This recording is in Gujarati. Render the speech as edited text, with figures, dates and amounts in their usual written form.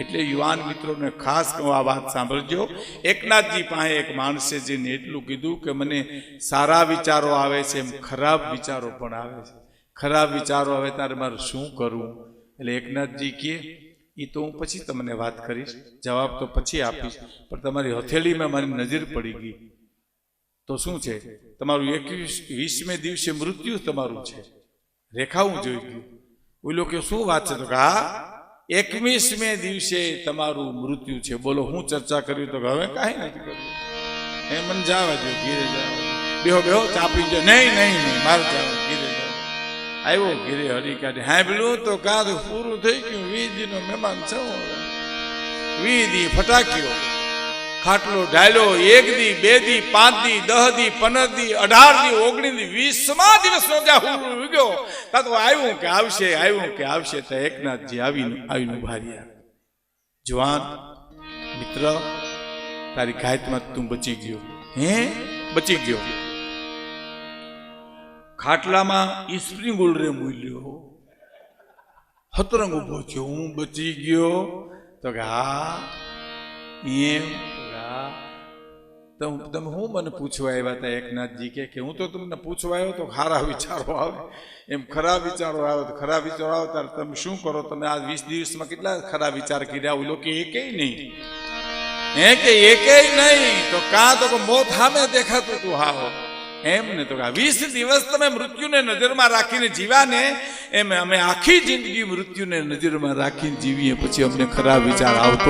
એટલે યુવાન મિત્રોને ખાસ કહું, આ વાત સાંભળજો. એકનાથજી પાસે એક માણસે જઈને એટલું કીધું કે મને સારા વિચારો આવે છે, એમ ખરાબ વિચારો પણ આવે છે. ખરાબ વિચારો આવે ત્યારે મારે શું કરવું? એટલે એકનાથજી કહે, એ તો હું પછી તમને વાત કરીશ, જવાબ તો પછી આપીશ, પણ તમારી હથેળીમાં મારી નજર પડી ગઈ. તો શું છે? તમારું 20મે દિવસે મૃત્યુ તમારું છે. રેખા હું જોઈ ગયું. બોલો કે શું વાત છે? તો કે હા, 21મે દિવસે તમારું મૃત્યુ છે. બોલો હું ચર્ચા કર્યું? તો હવે કાંઈ નથી કર્યું. એ મને જવા દો, ઘીરે જવા. બેહો બેહો, ચાપી જો. નહીં નહીં નહીં, મારે જવા, ઘીરે જવા. આવ્યો ઘીરે હરી કાઢી સાંભળ્યું તો કાં તો પૂરું થઈ ગયું. 20 દીનો મહેમાન છો. 20 દી ફટાક્યો, ખાટલો ઢાલ્યો. 1 દી, 2 દી, 5 દી, 10 દી, 15 દી, 18 દી, 19 દી, 20મા દિવસનો જ્યાં ઉગ્યો તા તો આવ્યું કે આવશે, આવ્યું કે આવશે. તો એકનાથજી આવીને ભાર્યા. જવાન મિત્ર, તારી ઘાતમાં તું બચી ગયો. હે, બચી ગયો. ખાટલામાં સ્પ્રિંગ રે મૂલ્યો, હતરંગ ઉભો થયો. હું બચી ગયો? તો કે હા. એમ તમે હું મને પૂછવા આવ્યા હતા? એકનાથજી કે હું તો તમને પૂછવા આવ્યો તો સારા વિચારો આવે, એમ ખરાબ વિચારો આવે તો ખરાબ વિચારો આવે ત્યારે તમે શું કરો? તમે આ 20 દિવસમાં કેટલા ખરાબ વિચાર કર્યા? ઓલો કે એકેય નહીં. હે કે એકેય નહીં? તો કાં તો મોત સામે દેખાતું તું. હા એમ ને? તો 20 દિવસ તમે મૃત્યુને નજરમાં રાખીને જીવ્યા ને, એમ અમે આખી જિંદગી મૃત્યુને નજરમાં રાખીને જીવીએ, પછી અમને ખરાબ વિચાર આવતો